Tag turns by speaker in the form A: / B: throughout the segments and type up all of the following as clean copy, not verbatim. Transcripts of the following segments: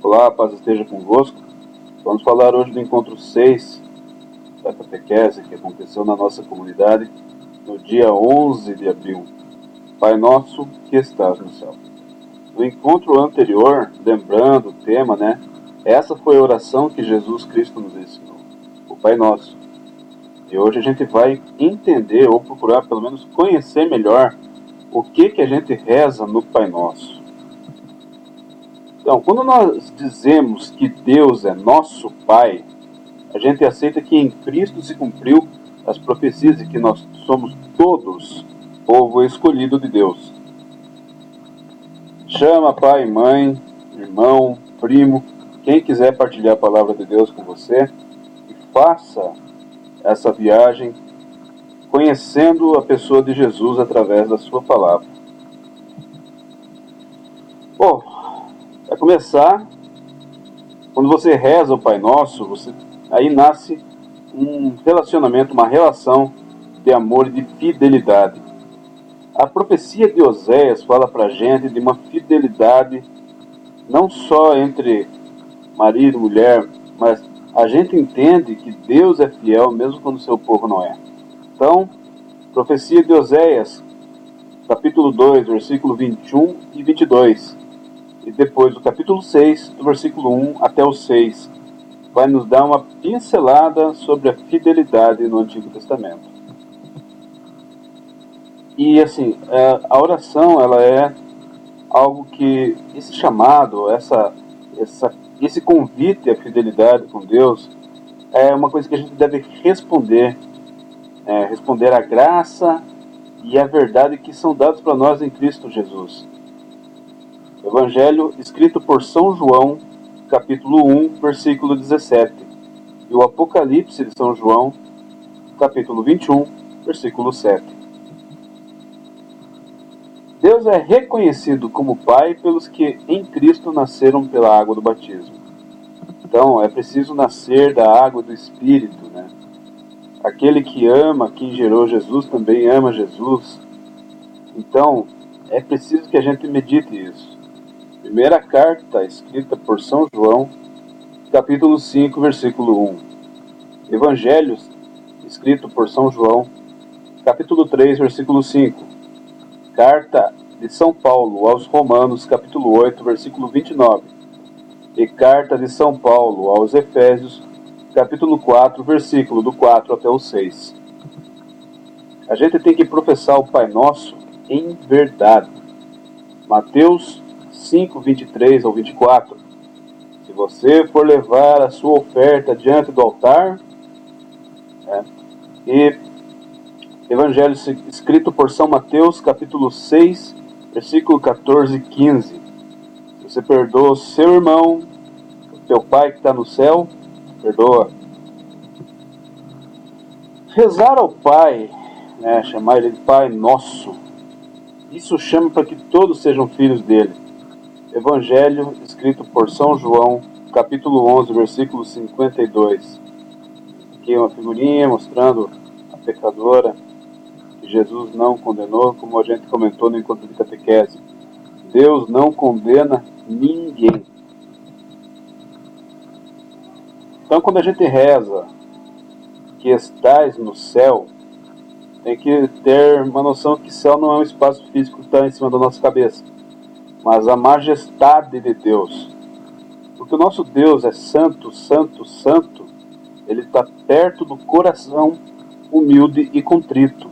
A: Olá, a paz esteja convosco. Vamos falar hoje do encontro 6 da catequese que aconteceu na nossa comunidade no dia 11 de abril. Pai nosso que estás no céu. No encontro anterior, lembrando o tema, essa foi a oração que Jesus Cristo nos ensinou, o Pai Nosso. E hoje a gente vai entender, ou procurar pelo menos conhecer melhor, o que a gente reza no Pai Nosso. Então, quando nós dizemos que Deus é nosso Pai, a gente aceita que em Cristo se cumpriu as profecias de que nós somos todos povo escolhido de Deus. Chama pai, mãe, irmão, primo, quem quiser partilhar a palavra de Deus com você e faça essa viagem conhecendo a pessoa de Jesus através da sua palavra. Bom, para começar, quando você reza o Pai Nosso, aí nasce um relacionamento, uma relação de amor e de fidelidade. A profecia de Oséias fala para a gente de uma fidelidade não só entre marido e mulher, mas a gente entende que Deus é fiel mesmo quando o seu povo não é. Então, profecia de Oséias, capítulo 2, versículo 21 e 22. E depois o capítulo 6, do versículo 1 até o 6, vai nos dar uma pincelada sobre a fidelidade no Antigo Testamento. E assim, a oração, ela é algo que, esse chamado, esse convite à fidelidade com Deus, é uma coisa que a gente deve responder, responder à graça e à verdade que são dados para nós em Cristo Jesus. Evangelho escrito por São João, capítulo 1, versículo 17. E o Apocalipse de São João, capítulo 21, versículo 7. Deus é reconhecido como Pai pelos que em Cristo nasceram pela água do batismo. Então, é preciso nascer da água do Espírito, Aquele que ama quem gerou Jesus também ama Jesus. Então, é preciso que a gente medite isso. Primeira carta escrita por São João, capítulo 5, versículo 1. Evangelhos escrito por São João, capítulo 3, versículo 5. Carta de São Paulo aos Romanos, capítulo 8, versículo 29. E carta de São Paulo aos Efésios, capítulo 4, versículo do 4 até o 6. A gente tem que professar o Pai Nosso em verdade. Mateus 5, 23 ao 24. Se você for levar a sua oferta diante do altar, e Evangelho escrito por São Mateus, capítulo 6, versículo 14 e 15. Se você perdoa o seu irmão, o teu pai que está no céu, perdoa. Rezar ao Pai, chamar ele de Pai Nosso, isso chama para que todos sejam filhos dele. Evangelho escrito por São João, capítulo 11, versículo 52. Aqui uma figurinha mostrando a pecadora que Jesus não condenou, como a gente comentou no encontro de catequese. Deus não condena ninguém. Então, quando a gente reza que estais no céu, tem que ter uma noção que céu não é um espaço físico que está em cima da nossa cabeça, mas a majestade de Deus. Porque o nosso Deus é santo, santo, santo. Ele está perto do coração humilde e contrito.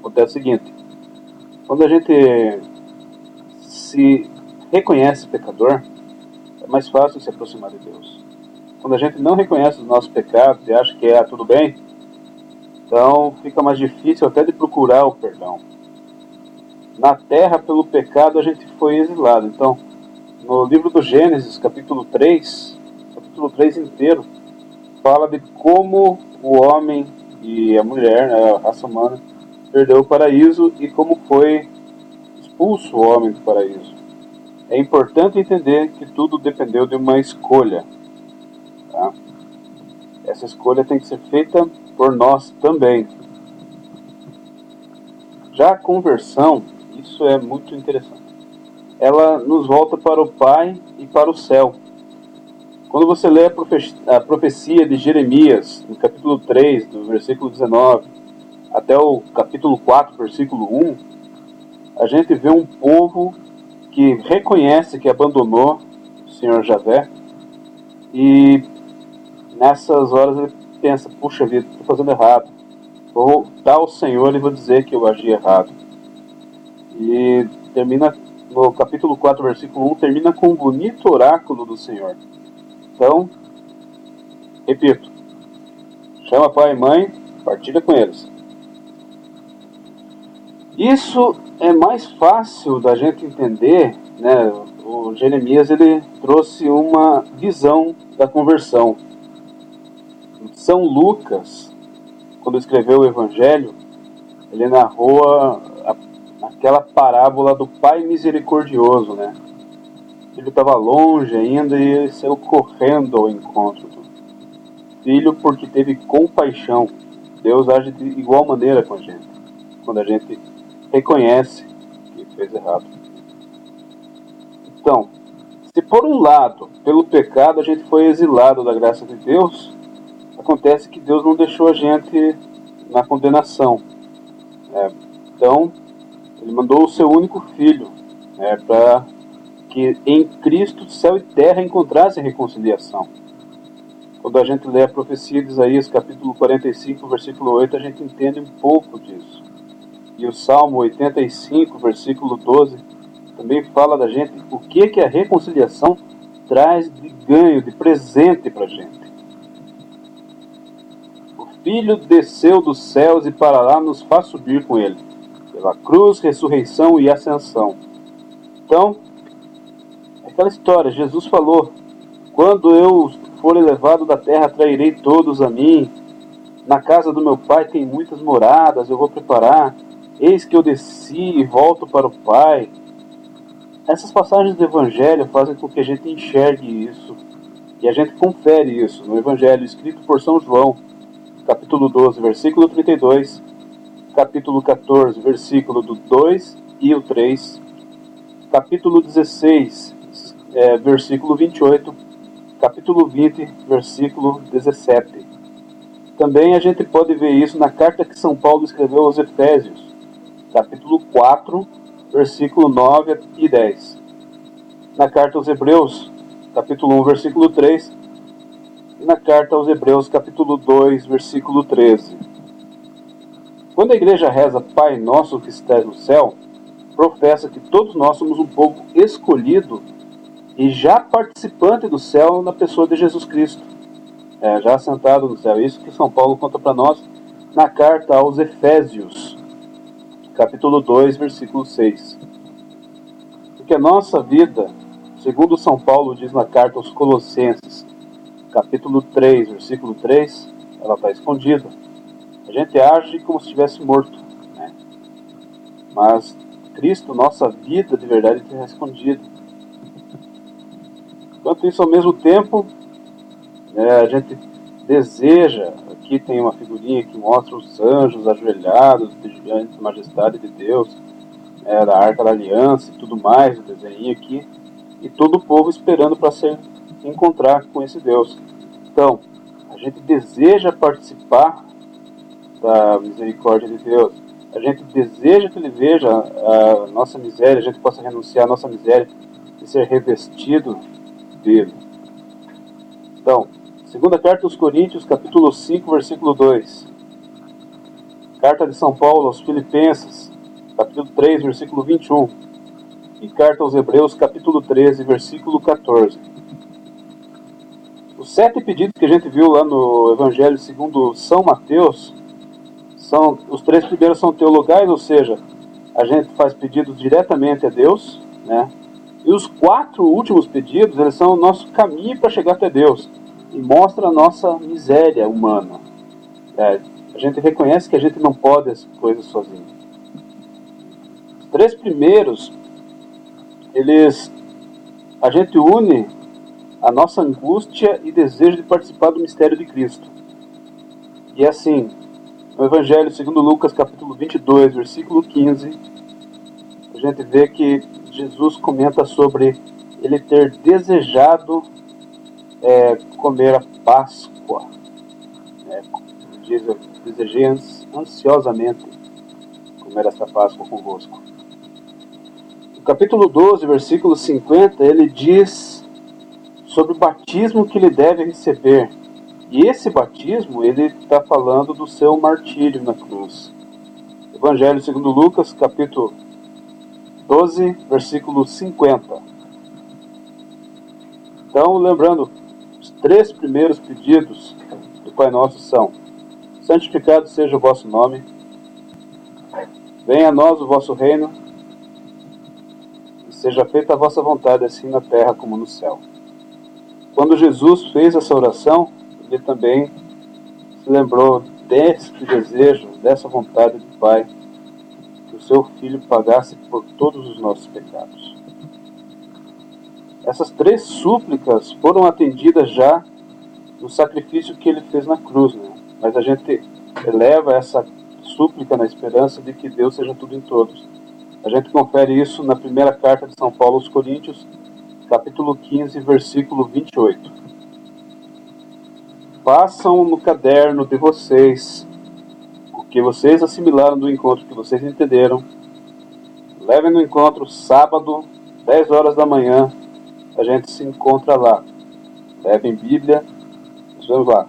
A: Acontece o seguinte: quando a gente se reconhece pecador, é mais fácil se aproximar de Deus. Quando a gente não reconhece os nossos pecados e acha que tudo bem, então fica mais difícil até de procurar o perdão. Na terra, pelo pecado, a gente foi exilado. Então, no livro do Gênesis, capítulo 3 inteiro, fala de como o homem e a mulher, a raça humana, perdeu o paraíso e como foi expulso o homem do paraíso. É importante entender que tudo dependeu de uma escolha. Tá? Essa escolha tem que ser feita por nós também. Já a conversão, isso é muito interessante. Ela nos volta para o Pai e para o céu. Quando você lê a profecia de Jeremias, no capítulo 3, do versículo 19, até o capítulo 4, versículo 1, a gente vê um povo que reconhece que abandonou o Senhor Javé, e nessas horas ele pensa, puxa vida, estou fazendo errado, vou voltar ao Senhor e vou dizer que eu agi errado. E termina no capítulo 4, versículo 1, termina com um bonito oráculo do Senhor. Então, repito, chama pai e mãe, partilha com eles. Isso é mais fácil da gente entender, né? O Jeremias, ele trouxe uma visão da conversão. São Lucas, quando escreveu o Evangelho, ele narrou aquela parábola do pai misericordioso, né? Ele estava longe ainda e ele saiu correndo ao encontro do filho porque teve compaixão. Deus age de igual maneira com a gente, quando a gente reconhece que fez errado. Então, se por um lado, pelo pecado, a gente foi exilado da graça de Deus, acontece que Deus não deixou a gente na condenação. Então, ele mandou o seu único filho, para que em Cristo céu e terra encontrassem reconciliação. Quando a gente lê a profecia de Isaías, capítulo 45, versículo 8, a gente entende um pouco disso. E o Salmo 85, versículo 12, também fala da gente o que a reconciliação traz de ganho, de presente para a gente. O Filho desceu dos céus e para lá nos faz subir com ele, pela cruz, ressurreição e ascensão. Então, aquela história, Jesus falou, quando eu for elevado da terra, trairei todos a mim, na casa do meu Pai tem muitas moradas, eu vou preparar, eis que eu desci e volto para o Pai. Essas passagens do Evangelho fazem com que a gente enxergue isso, e a gente confere isso no Evangelho escrito por São João, capítulo 12, versículo 32, capítulo 14, versículo do 2 e o 3, capítulo 16, versículo 28, capítulo 20, versículo 17. Também a gente pode ver isso na carta que São Paulo escreveu aos Efésios, capítulo 4, versículo 9 e 10. Na carta aos Hebreus, capítulo 1, versículo 3. E na carta aos Hebreus, capítulo 2, versículo 13. Quando a igreja reza Pai Nosso que estás no céu, professa que todos nós somos um povo escolhido e já participante do céu na pessoa de Jesus Cristo. Já assentado no céu. Isso que São Paulo conta para nós na carta aos Efésios, capítulo 2, versículo 6. Porque a nossa vida, segundo São Paulo diz na carta aos Colossenses, capítulo 3, versículo 3, ela está escondida. A gente age como se estivesse morto, né? Mas Cristo, nossa vida de verdade, está escondida. Enquanto isso, ao mesmo tempo, a gente deseja, aqui tem uma figurinha que mostra os anjos ajoelhados diante da majestade de Deus, da Arca da Aliança e tudo mais, o desenho aqui, e todo o povo esperando para se encontrar com esse Deus. Então, a gente deseja participar da misericórdia de Deus, a gente deseja que Ele veja a nossa miséria, a gente possa renunciar à nossa miséria e ser revestido dele. Então, segunda carta aos Coríntios, capítulo 5, versículo 2. Carta de São Paulo aos Filipenses, capítulo 3, versículo 21. E carta aos Hebreus, capítulo 13, versículo 14. Os 7 pedidos que a gente viu lá no Evangelho segundo São Mateus, os 3 primeiros são teologais, ou seja, a gente faz pedidos diretamente a Deus, né? E os 4 últimos pedidos, eles são o nosso caminho para chegar até Deus. E mostra a nossa miséria humana. A gente reconhece que a gente não pode as coisas sozinho. Os 3 primeiros, a gente une a nossa angústia e desejo de participar do mistério de Cristo. E assim, no Evangelho segundo Lucas, capítulo 22, versículo 15, a gente vê que Jesus comenta sobre ele ter desejado comer a Páscoa. Desejei ansiosamente comer esta Páscoa convosco. No capítulo 12, versículo 50, ele diz sobre o batismo que ele deve receber. E esse batismo, ele está falando do seu martírio na cruz. Evangelho segundo Lucas, capítulo 12, versículo 50. Então, lembrando, os 3 primeiros pedidos do Pai Nosso são: santificado seja o vosso nome, venha a nós o vosso reino, e seja feita a vossa vontade, assim na terra como no céu. Quando Jesus fez essa oração, ele também se lembrou deste desejo, dessa vontade do Pai, que o seu Filho pagasse por todos os nossos pecados. Essas 3 súplicas foram atendidas já no sacrifício que ele fez na cruz, né? Mas a gente eleva essa súplica na esperança de que Deus seja tudo em todos. A gente confere isso na primeira carta de São Paulo aos Coríntios, capítulo 15, versículo 28. Façam no caderno de vocês o que vocês assimilaram do encontro que vocês entenderam. Levem no encontro sábado, 10 horas da manhã, a gente se encontra lá. Levem Bíblia, nos vemos lá.